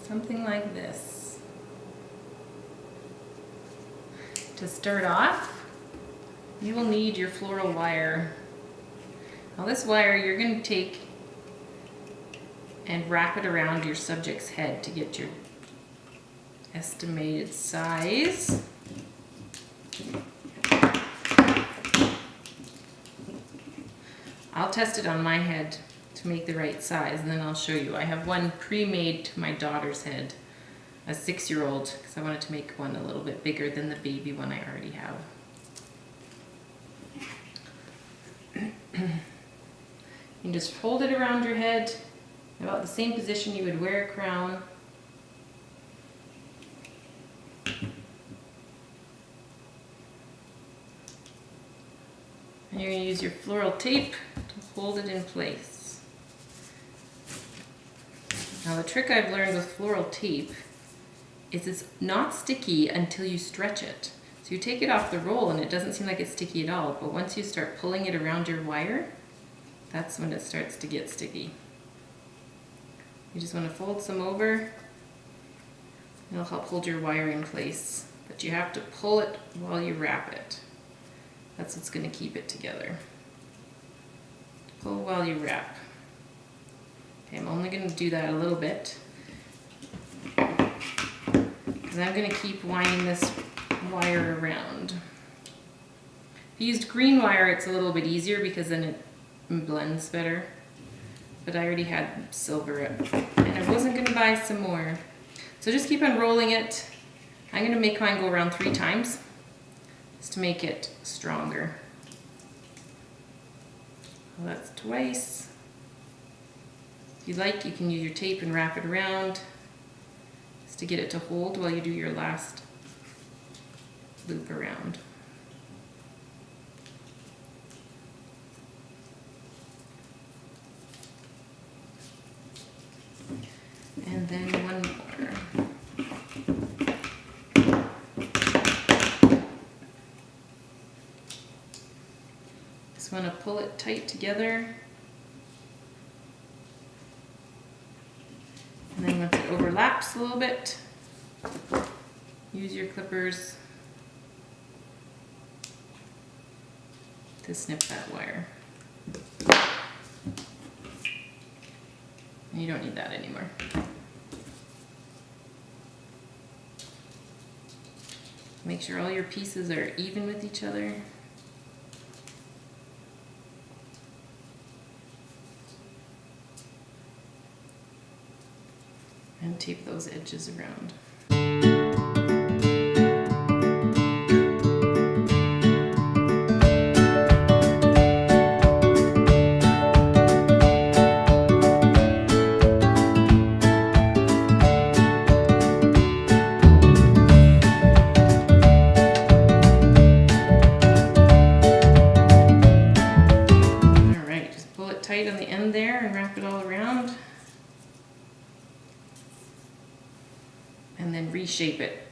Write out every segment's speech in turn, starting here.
something like this. To start off, you will need your floral wire. Now this wire you're going to take and wrap it around your subject's head to get your estimated size. I'll test it on my head to make the right size, and then I'll show you. I have one pre-made to my daughter's head, a 6-year-old, because I wanted to make one a little bit bigger than the baby one I already have. You just hold it around your head, about the same position you would wear a crown. And you're going to use your floral tape to hold it in place. Now the trick I've learned with floral tape is it's not sticky until you stretch it. So you take it off the roll and it doesn't seem like it's sticky at all, but once you start pulling it around your wire, that's when it starts to get sticky. You just want to fold some over. It'll help hold your wire in place, but you have to pull it while you wrap it. That's what's going to keep it together. Pull while you wrap. Okay, I'm only going to do that a little bit because I'm going to keep winding this wire around. If you used green wire, it's a little bit easier because then it blends better. But I already had silver and I wasn't going to buy some more. So just keep on rolling it. I'm going to make mine go around 3 times just to make it stronger. Well, that's twice. If you like, you can use your tape and wrap it around just to get it to hold while you do your last loop around. And then one more. Just want to pull it tight together. And then once it overlaps a little bit, use your clippers to snip that wire. And you don't need that anymore. Make sure all your pieces are even with each other. And tape those edges around. Tight on the end there and wrap it all around, and then reshape it.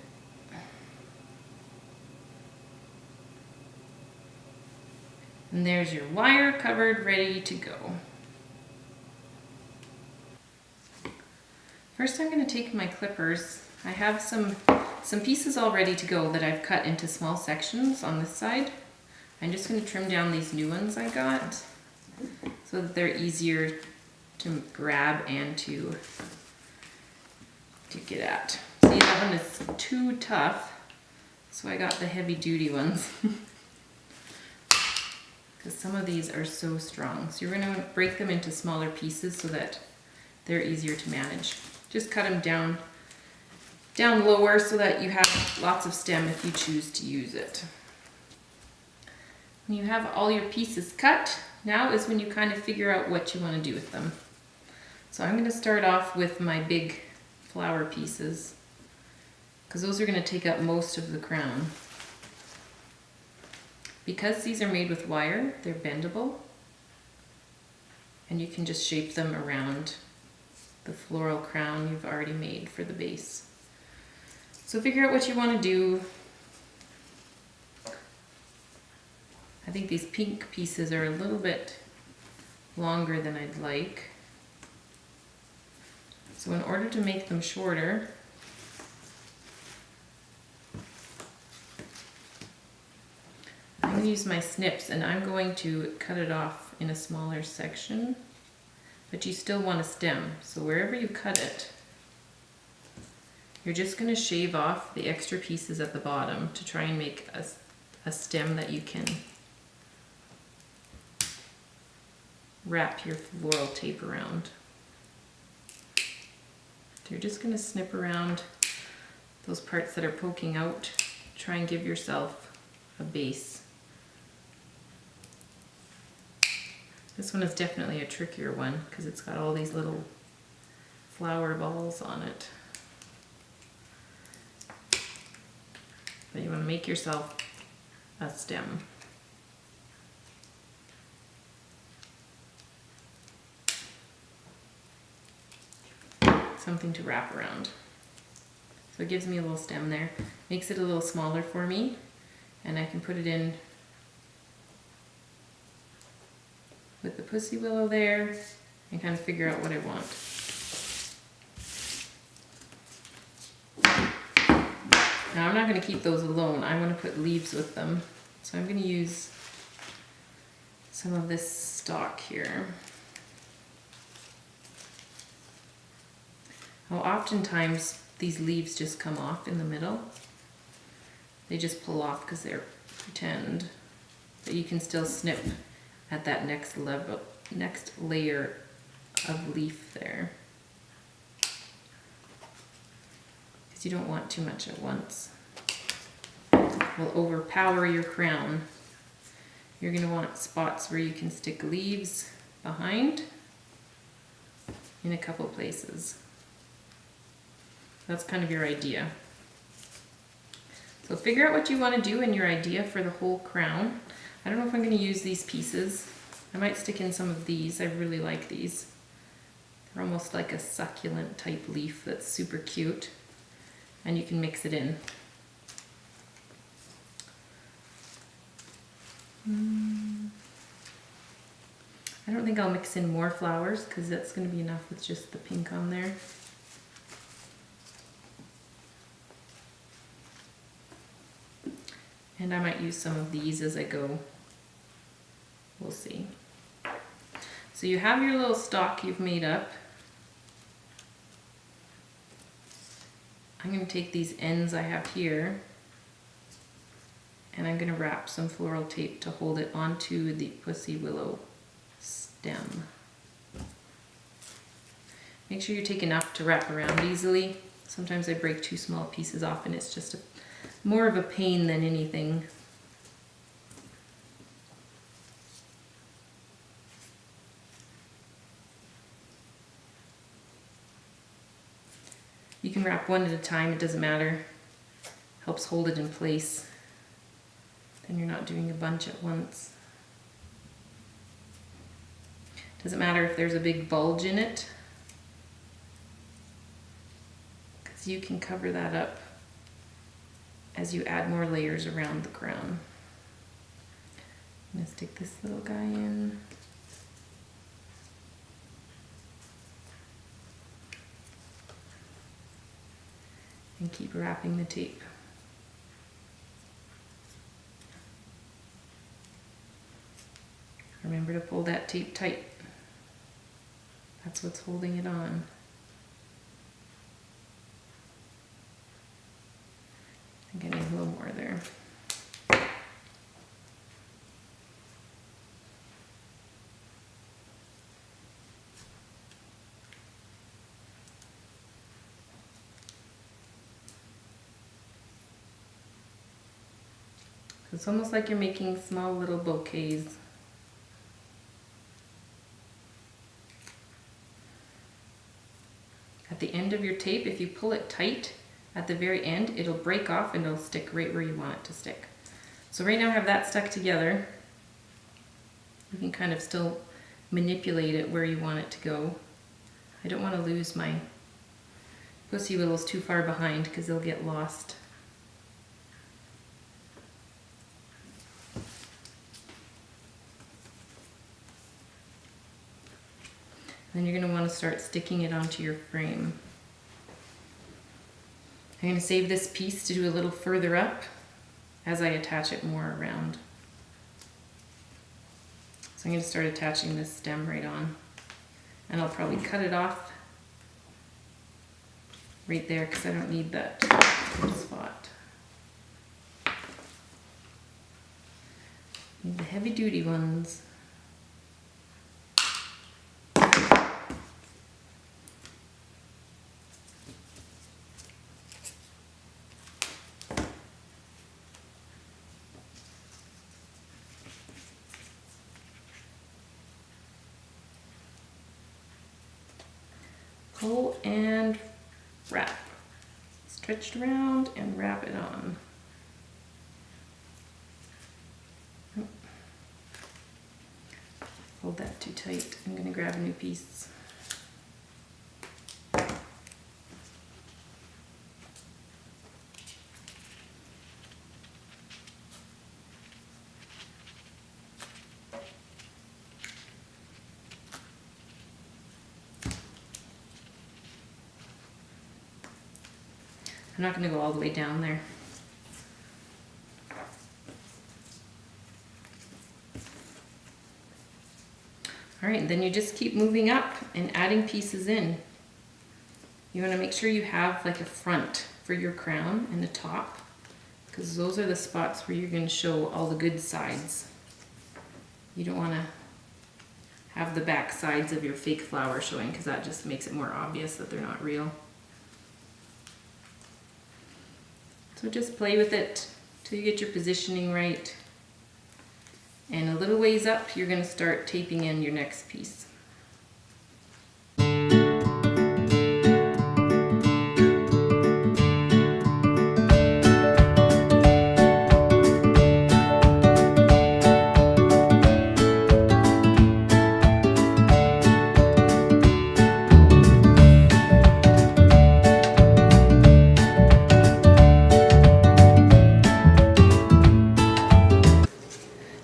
And there's your wire covered, ready to go. First I'm going to take my clippers. I have some pieces all ready to go that I've cut into small sections on this side. I'm just going to trim down these new ones I got, so that they're easier to grab and to get at. See, that one is too tough, so I got the heavy duty ones. Because some of these are so strong. So you're going to break them into smaller pieces so that they're easier to manage. Just cut them down lower so that you have lots of stem if you choose to use it. When you have all your pieces cut, now is when you kind of figure out what you want to do with them. So I'm going to start off with my big flower pieces, because those are going to take up most of the crown. Because these are made with wire, they're bendable, and you can just shape them around the floral crown you've already made for the base. So figure out what you want to do. I think these pink pieces are a little bit longer than I'd like. So in order to make them shorter, I'm going to use my snips and I'm going to cut it off in a smaller section, but you still want a stem. So wherever you cut it, you're just going to shave off the extra pieces at the bottom to try and make a stem that you can wrap your floral tape around. So you're just going to snip around those parts that are poking out. Try and give yourself a base. This one is definitely a trickier one because it's got all these little flower balls on it. But you want to make yourself a stem. Something to wrap around. So it gives me a little stem there. Makes it a little smaller for me, and I can put it in with the pussy willow there and kind of figure out what I want. Now I'm not going to keep those alone. I want to put leaves with them. So I'm going to use some of this stalk here. Now oftentimes these leaves just come off in the middle. They just pull off because they're pretend, but you can still snip at that next layer of leaf there. Because you don't want too much at once. Will overpower your crown. You're going to want spots where you can stick leaves behind in a couple places. That's kind of your idea. So figure out what you want to do in your idea for the whole crown. I don't know if I'm going to use these pieces. I might stick in some of these. I really like these. They're almost like a succulent type leaf that's super cute. And you can mix it in. I don't think I'll mix in more flowers because that's going to be enough with just the pink on there. And I might use some of these as I go. We'll see. So you have your little stalk you've made up. I'm going to take these ends I have here and I'm going to wrap some floral tape to hold it onto the pussy willow stem. Make sure you take enough to wrap around easily. Sometimes I break too small pieces off and it's just more of a pain than anything. You can wrap one at a time, it doesn't matter. Helps hold it in place. Then you're not doing a bunch at once. Doesn't matter if there's a big bulge in it, because you can cover that up as you add more layers around the crown. I'm going to stick this little guy in. And keep wrapping the tape. Remember to pull that tape tight. That's what's holding it on. I'm getting a little more there. It's almost like you're making small little bouquets. At the end of your tape, if you pull it tight at the very end, it'll break off and it'll stick right where you want it to stick. So right now I have that stuck together. You can kind of still manipulate it where you want it to go. I don't want to lose my pussy willows too far behind because they'll get lost. Then you're going to want to start sticking it onto your frame. I'm going to save this piece to do a little further up as I attach it more around. So I'm going to start attaching this stem right on. And I'll probably cut it off right there because I don't need that spot. Need the heavy duty ones. Pull and wrap. Stretch around and wrap it on. Hold that too tight. I'm going to grab a new piece. I'm not going to go all the way down there. All right, then you just keep moving up and adding pieces in. You want to make sure you have like a front for your crown and the top, because those are the spots where you're going to show all the good sides. You don't want to have the back sides of your fake flower showing, because that just makes it more obvious that they're not real. So just play with it till you get your positioning right. And a little ways up, you're going to start taping in your next piece.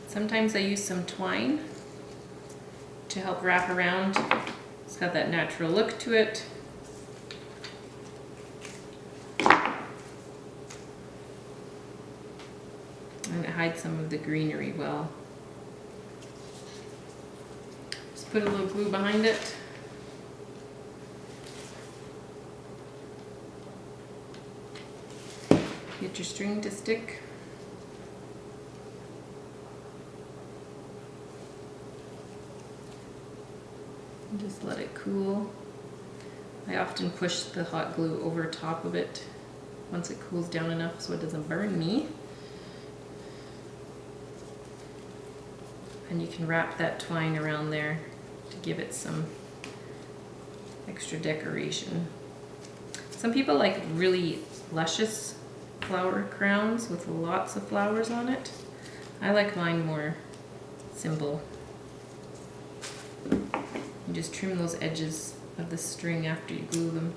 Sometimes I use some twine to help wrap around. It's got that natural look to it. And it hides some of the greenery well. Just put a little glue behind it. Get your string to stick. And just let it cool. I often push the hot glue over top of it once it cools down enough so it doesn't burn me. And you can wrap that twine around there to give it some extra decoration. Some people like really luscious flower crowns with lots of flowers on it. I like mine more simple. You just trim those edges of the string after you glue them.